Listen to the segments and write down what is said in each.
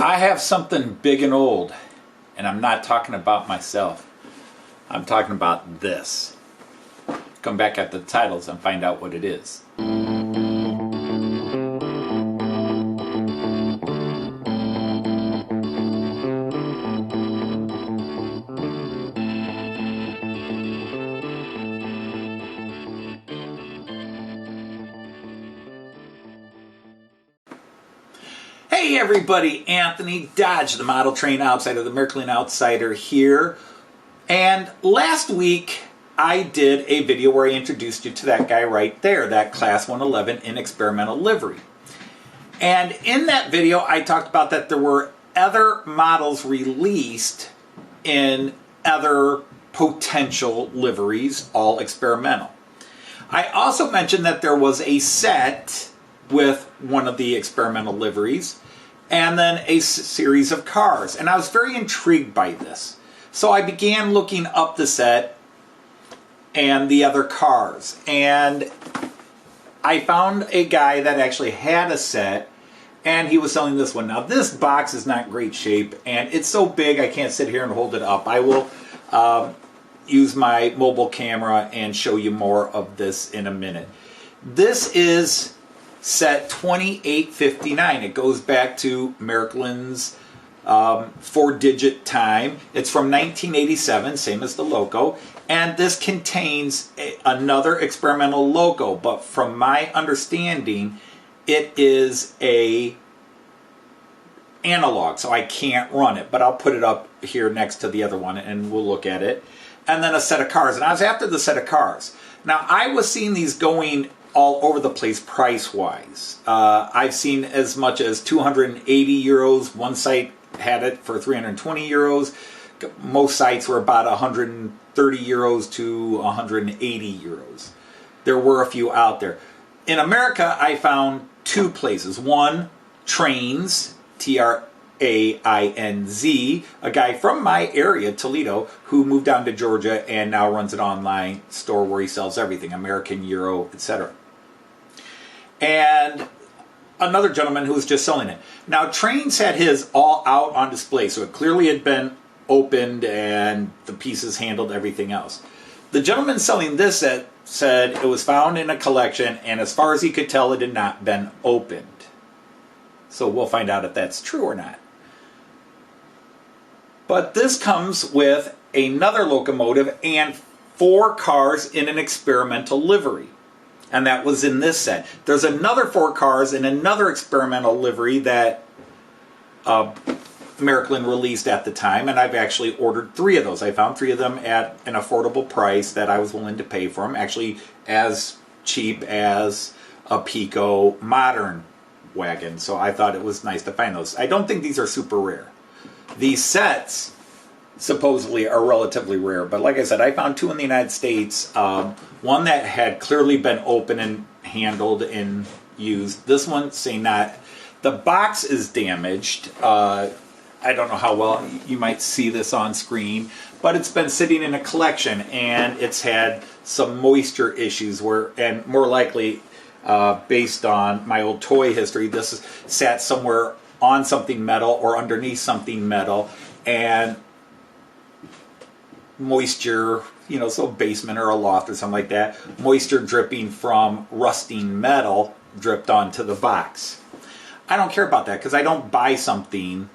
I have something big and old, and I'm not talking about myself. I'm talking about this. Come back at the titles and find out what it is. Hey everybody, Anthony Dodge, the model train outsider, the Märklin outsider here. And last week I did a video where I introduced you to that guy right there, that Class 111 in experimental livery. And in that video I talked about that there were other models released in other potential liveries, all experimental. I also mentioned that there was a set with one of the experimental liveries, and then a series of cars. And I was very intrigued by this. So I began looking up the set and the other cars. And I found a guy that actually had a set, and he was selling this one. Now this box is not in great shape, and it's so big I can't sit here and hold it up. I will use my mobile camera and show you more of this in a minute. This is set 2859. It goes back to Märklin's 4-digit time. It's from 1987, same as the loco, and this contains another experimental loco, but from my understanding it is a analog, so I can't run it, but I'll put it up here next to the other one and we'll look at it. And then a set of cars, and I was after the set of cars. Now I was seeing these going all over the place price-wise. I've seen as much as 280 euros. One site had it for 320 euros. Most sites were about 130 euros to 180 euros. There were a few out there. In America, I found two places. One, Trainz, T-R-A-I-N-Z, a guy from my area, Toledo, who moved down to Georgia and now runs an online store where he sells everything, American, Euro, etc. And another gentleman who was just selling it. Now, Trainz had his all out on display, so it clearly had been opened and the pieces handled, everything else. The gentleman selling this set said it was found in a collection, and as far as he could tell, it had not been opened. So we'll find out if that's true or not. But this comes with another locomotive and 4 cars in an experimental livery. And that was in this set. There's another 4 cars in another experimental livery that Märklin released at the time, and I've actually ordered 3 of those. I found 3 of them at an affordable price that I was willing to pay for them, actually as cheap as a Pico modern wagon. So I thought it was nice to find those. I don't think these are super rare. These sets supposedly are relatively rare, but like I said, I found 2 in the United States. One that had clearly been opened and handled and used. This one, say not. The box is damaged. I don't know how well you might see this on screen, but it's been sitting in a collection and it's had some moisture issues and more likely, based on my old toy history, this sat somewhere on something metal or underneath something metal, and moisture, so basement or a loft or something like that, moisture dripping from rusting metal dripped onto the box. I don't care about that because I don't buy something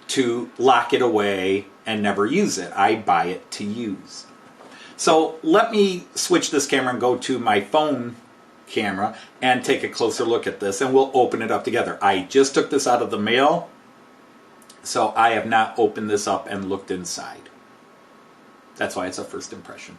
to lock it away and never use it. I buy it to use. So let me switch this camera and go to my phone camera and take a closer look at this, and we'll open it up together. I just took this out of the mail, so I have not opened this up and looked inside. That's why it's a first impression.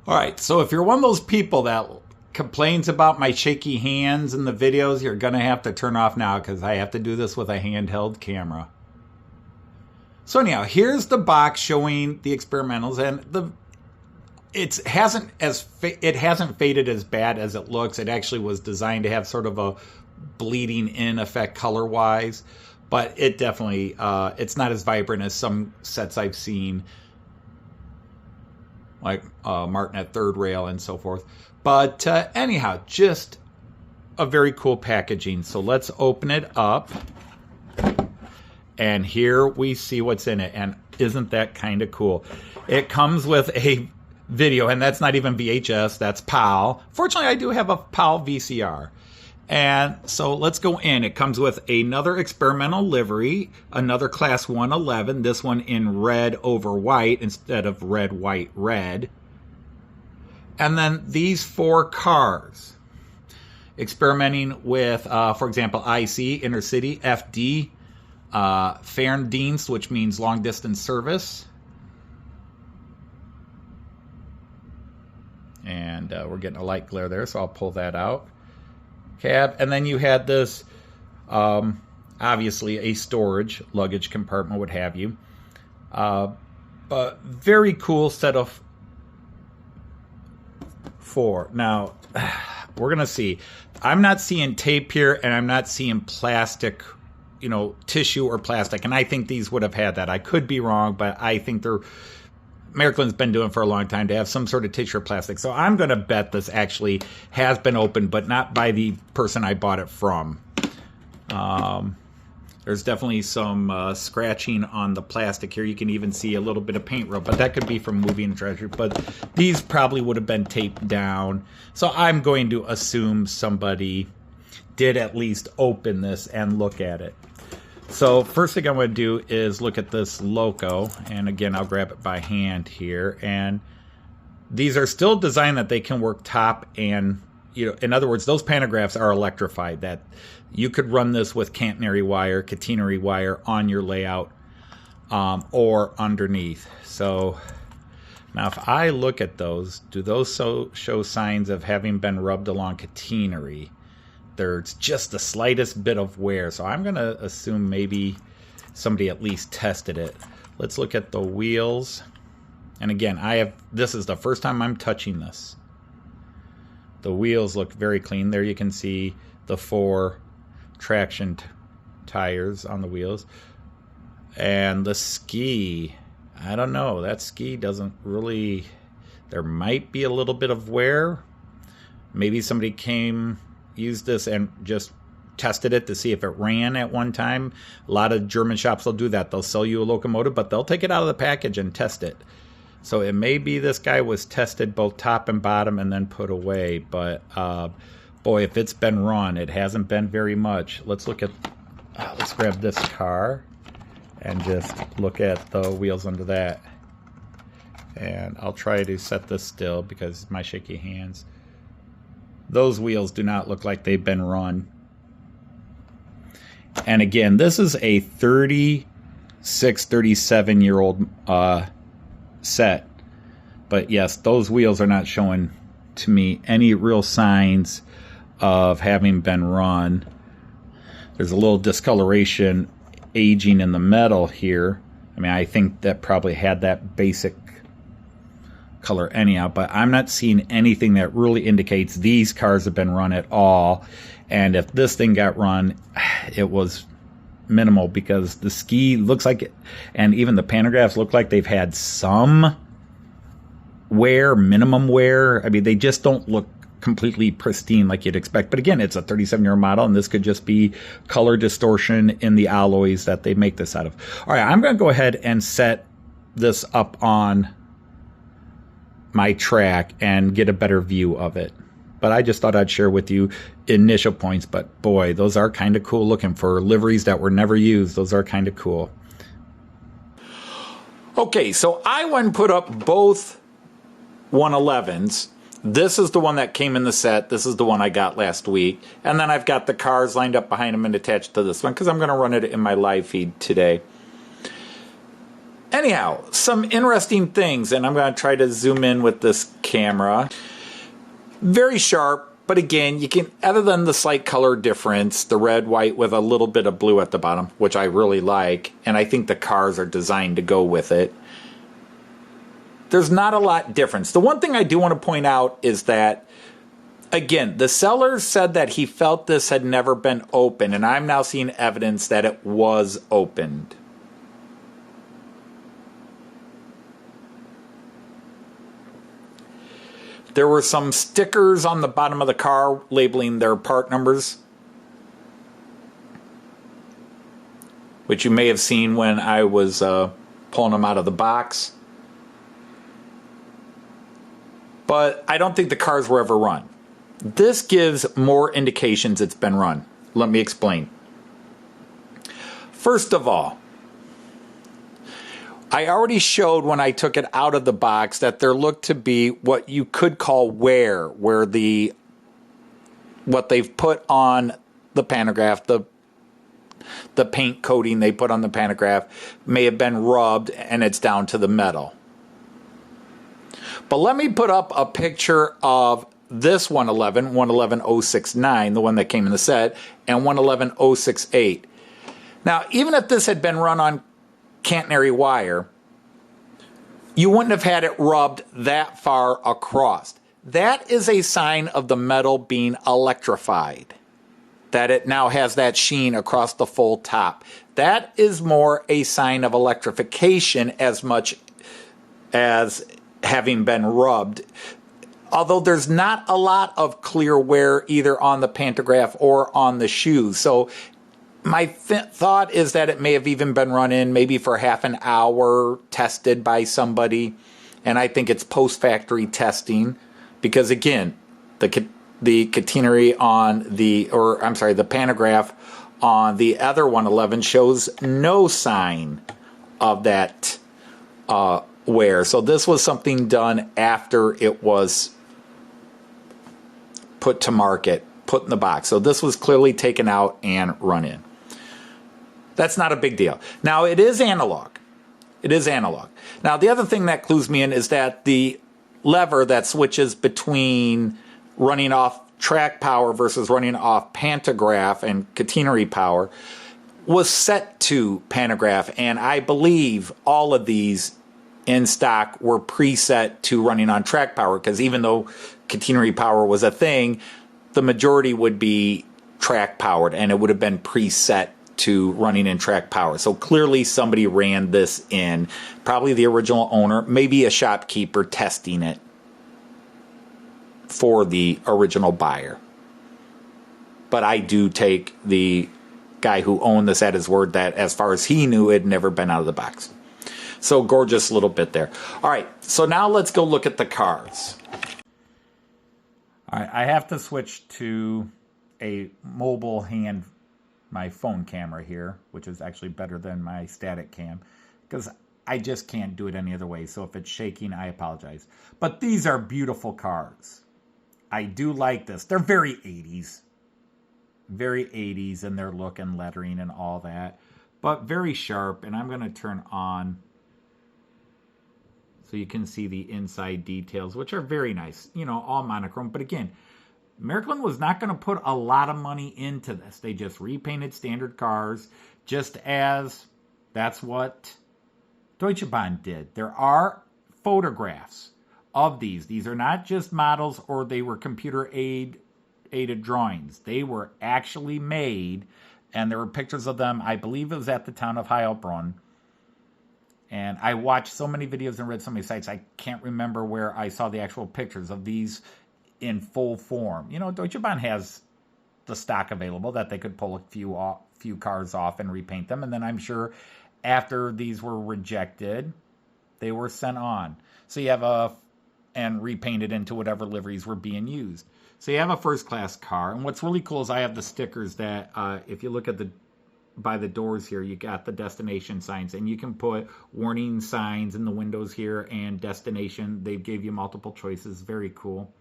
Alright, so if you're one of those people that complains about my shaky hands in the videos, you're going to have to turn off now because I have to do this with a handheld camera. So anyhow, here's the box showing the experimentals, and it hasn't faded as bad as it looks. It actually was designed to have sort of a bleeding in effect color-wise, but it definitely it's not as vibrant as some sets I've seen, like Martinet Third Rail and so forth. But anyhow, just a very cool packaging. So let's open it up. and here we see what's in it. And isn't that kind of cool? It comes with a video, and that's not even VHS, that's PAL. Fortunately, I do have a PAL VCR. And so let's go in. It comes with another experimental livery, another Class 111, this one in red over white instead of red, white, red. And then these 4 cars. Experimenting with, for example, IC, Intercity, FD, Ferndienst, which means long distance service. And we're getting a light glare there, so I'll pull that out. Cab, and then you had this, obviously a storage luggage compartment, what have you. But very cool set of 4. Now, we're gonna see. I'm not seeing tape here, and I'm not seeing plastic, you know, tissue or plastic. And I think these would have had that. I could be wrong, but I think Märklin's been doing for a long time to have some sort of tissue or plastic. So I'm going to bet this actually has been opened, but not by the person I bought it from. There's definitely some scratching on the plastic here. You can even see a little bit of paint rub, but that could be from moving treasure. But these probably would have been taped down. So I'm going to assume somebody did at least open this and look at it. So first thing I'm going to do is look at this loco, and again I'll grab it by hand here, and these are still designed that they can work top and, you know, in other words, those pantographs are electrified, that you could run this with catenary wire, catenary wire on your layout, or underneath. So now if I look at those, do those show signs of having been rubbed along catenary? There's just the slightest bit of wear, so I'm going to assume maybe somebody at least tested it. Let's look at the wheels. And again, this is the first time I'm touching this. The wheels look very clean. There you can see the 4 traction tires on the wheels. And the ski, I don't know, that ski doesn't really, there might be a little bit of wear. Maybe somebody used this and just tested it to see if it ran at one time. A lot of German shops will do that. They'll sell you a locomotive, but they'll take it out of the package and test it. So it may be this guy was tested both top and bottom and then put away. But boy, if it's been run, it hasn't been very much. Let's look at, let's grab this car and just look at the wheels under that. And I'll try to set this still because my shaky hands. Those wheels do not look like they've been run. And again, this is a 36, 37-year-old set. But yes, those wheels are not showing to me any real signs of having been run. There's a little discoloration, aging in the metal here. I mean, I think that probably had that basic color anyhow, but I'm not seeing anything that really indicates these cars have been run at all. And if this thing got run, it was minimal because the ski looks like it, and even the pantographs look like they've had some wear, minimum wear. I mean, they just don't look completely pristine like you'd expect. But again, it's a 37-year-old model, and this could just be color distortion in the alloys that they make this out of. All right, I'm going to go ahead and set this up on my track and get a better view of it. But I just thought I'd share with you initial points. But boy, those are kind of cool looking for liveries that were never used. Those are kind of cool. Okay, so I went and put up both 111s. This is the one that came in the set. This is the one I got last week. And then I've got the cars lined up behind them and attached to this one because I'm going to run it in my live feed today. Anyhow, some interesting things, and I'm going to try to zoom in with this camera. Very sharp, but again, you can, other than the slight color difference, the red, white with a little bit of blue at the bottom, which I really like, and I think the cars are designed to go with it. There's not a lot difference. The one thing I do want to point out is that, again, the seller said that he felt this had never been opened, and I'm now seeing evidence that it was opened. There were some stickers on the bottom of the car labeling their part numbers. which you may have seen when I was pulling them out of the box. But I don't think the cars were ever run. This gives more indications it's been run. Let me explain. First of all, I already showed when I took it out of the box that there looked to be what you could call wear, where what they've put on the pantograph, the paint coating they put on the pantograph may have been rubbed and it's down to the metal. But let me put up a picture of this 111-069, the one that came in the set, and 111-068. Now, even if this had been run on catenary wire, you wouldn't have had it rubbed that far across. That is a sign of the metal being electrified, that it now has that sheen across the full top. That is more a sign of electrification as much as having been rubbed. Although there's not a lot of clear wear either on the pantograph or on the shoes. So my thought is that it may have even been run in maybe for half an hour, tested by somebody. And I think it's post-factory testing because, again, the catenary on the pantograph on the other 111 shows no sign of that wear. So this was something done after it was put to market, put in the box. So this was clearly taken out and run in. That's not a big deal. Now, it is analog. It is analog. Now, the other thing that clues me in is that the lever that switches between running off track power versus running off pantograph and catenary power was set to pantograph, and I believe all of these in stock were preset to running on track power, because even though catenary power was a thing, the majority would be track powered, and it would have been preset to running in track power. So clearly somebody ran this in, probably the original owner, maybe a shopkeeper testing it for the original buyer. But I do take the guy who owned this at his word that as far as he knew, it had never been out of the box. So gorgeous little bit there. All right, so now let's go look at the cars. All right, I have to switch to a mobile hand, my phone camera here, which is actually better than my static cam, because I just can't do it any other way. So if it's shaking, I apologize. But these are beautiful cars. I do like this. They're very 80s. Very 80s in their look and lettering and all that. But very sharp. And I'm going to turn on so you can see the inside details, which are very nice. You know, all monochrome. But again, Märklin was not going to put a lot of money into this. They just repainted standard cars, just as that's what Deutsche Bahn did. There are photographs of these. These are not just models or they were computer aided drawings. They were actually made, and there were pictures of them. I believe it was at the town of Heilbronn. And I watched so many videos and read so many sites, I can't remember where I saw the actual pictures of these in full form. You know, Deutsche Bahn has the stock available that they could pull a few cars off and repaint them. And then I'm sure after these were rejected, they were sent on. So you have and repainted into whatever liveries were being used. So you have a first class car. And what's really cool is I have the stickers that if you look at by the doors here, you got the destination signs, and you can put warning signs in the windows here and destination. They gave you multiple choices. Very cool.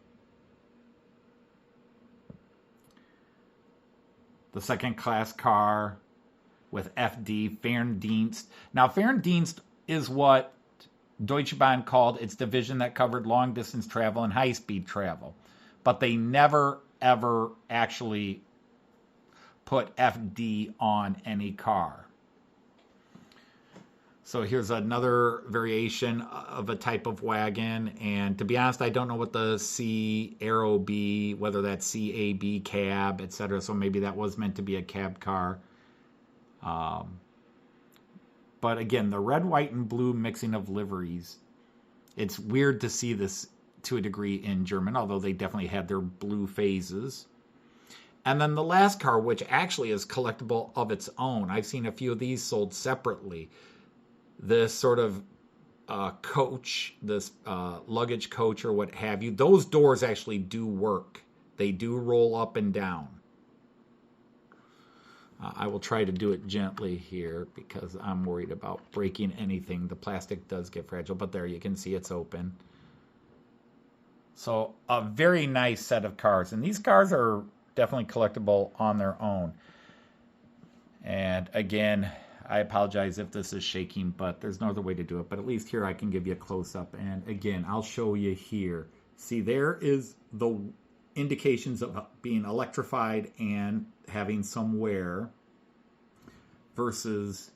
The second class car with FD, Ferndienst. Now, Ferndienst is what Deutsche Bahn called its division that covered long distance travel and high speed travel. But they never, ever actually put FD on any car. So here's another variation of a type of wagon. And to be honest, I don't know what the C-Aero B, whether that's CAB, cab, etc. So maybe that was meant to be a cab car. But again, the red, white, and blue mixing of liveries. It's weird to see this to a degree in German, although they definitely had their blue phases. And then the last car, which actually is collectible of its own. I've seen a few of these sold separately. This sort of coach, this luggage coach or what have you, those doors actually do work. They do roll up and down. I will try to do it gently here because I'm worried about breaking anything. The plastic does get fragile, but there you can see it's open. So a very nice set of cars. And these cars are definitely collectible on their own. And again, I apologize if this is shaking, but there's no other way to do it. But at least here I can give you a close-up. And again, I'll show you here. See, there is the indications of being electrified and having some wear versus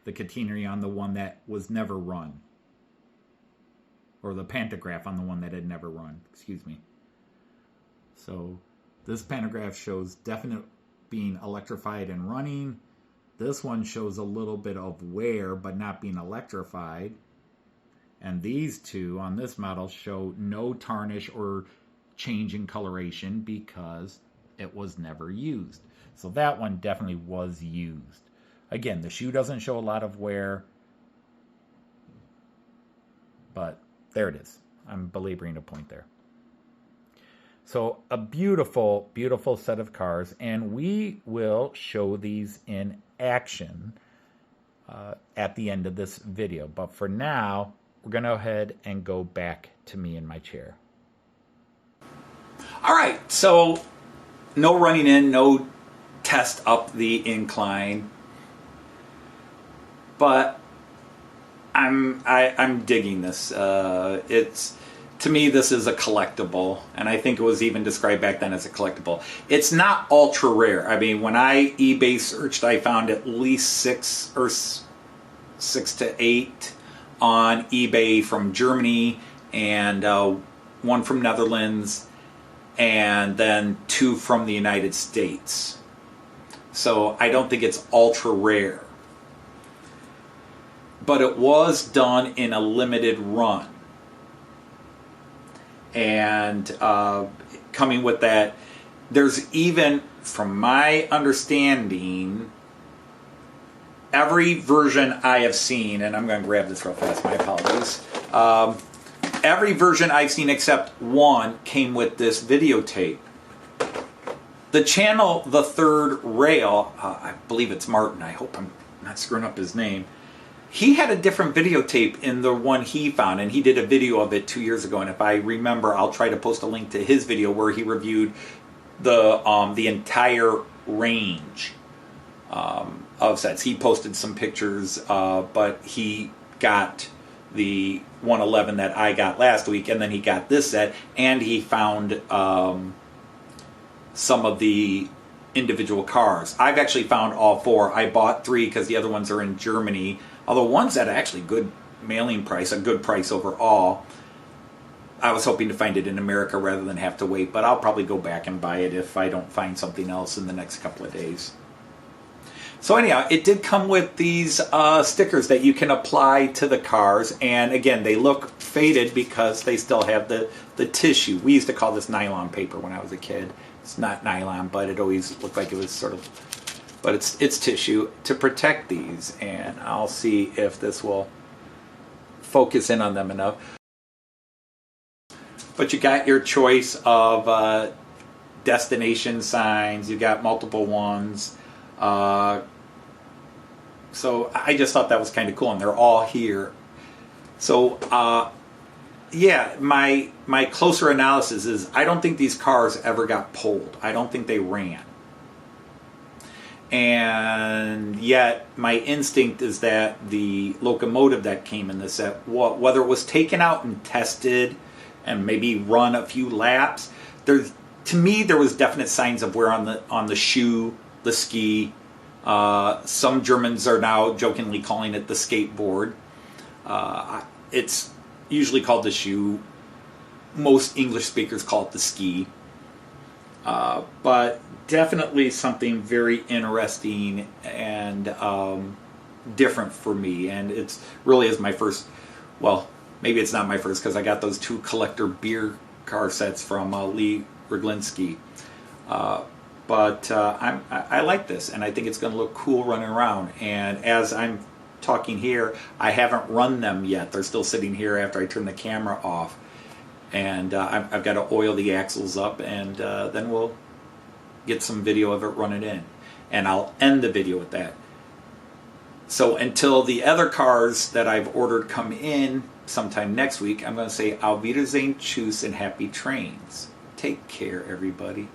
the catenary on the one that was never run. Or the pantograph on the one that had never run. Excuse me. So this pantograph shows definite being electrified and running. This one shows a little bit of wear but not being electrified. And these two on this model show no tarnish or change in coloration because it was never used. So that one definitely was used. Again, the shoe doesn't show a lot of wear, but there it is. I'm belaboring a point there. So a beautiful, beautiful set of cars, and we will show these in action at the end of this video. But for now, we're going to go ahead and go back to me in my chair. All right, so no running in, no test up the incline, but I'm digging this. It's, to me, this is a collectible, and I think it was even described back then as a collectible. It's not ultra rare. I mean, when I eBay searched, I found at least six to eight on eBay from Germany, and one from Netherlands, and then 2 from the United States. So I don't think it's ultra rare. But it was done in a limited run. And coming with that, there's even, from my understanding, every version I have seen, and I'm going to grab this real fast, my apologies. Every version I've seen except one came with this videotape. The channel, The Third Rail, I believe it's Martin, I hope I'm not screwing up his name. He had a different videotape in the one he found, and he did a video of it 2 years ago. And if I remember, I'll try to post a link to his video where he reviewed the entire range of sets. He posted some pictures, but he got the 111 that I got last week, and then he got this set, and he found some of the individual cars. I've actually found all 4. I bought 3 because the other ones are in Germany. Although one's at actually good mailing price, a good price overall. I was hoping to find it in America rather than have to wait, but I'll probably go back and buy it if I don't find something else in the next couple of days. So anyhow, it did come with these stickers that you can apply to the cars, and again, they look faded because they still have the tissue. We used to call this nylon paper when I was a kid. It's not nylon, but it always looked like it was sort of... But it's tissue to protect these, and I'll see if this will focus in on them enough. But you got your choice of destination signs. You got multiple ones. So I just thought that was kind of cool, and they're all here. So yeah, my closer analysis is I don't think these cars ever got pulled. I don't think they ran. And yet my instinct is that the locomotive that came in the set, whether it was taken out and tested and maybe run a few laps, to me there was definite signs of wear on the shoe, the ski. Some Germans are now jokingly calling it the skateboard. It's usually called the shoe. Most English speakers call it the ski. But definitely something very interesting and different for me. And it's really is my first, well, maybe it's not my first because I got those 2 collector beer car sets from Lee Riglinski. I like this, and I think it's going to look cool running around. And as I'm talking here, I haven't run them yet. They're still sitting here after I turn the camera off. And I've got to oil the axles up, and then we'll get some video of it running in. And I'll end the video with that. So until the other cars that I've ordered come in sometime next week, I'm going to say Auf Wiedersehen, Tschüss, and happy trains. Take care, everybody.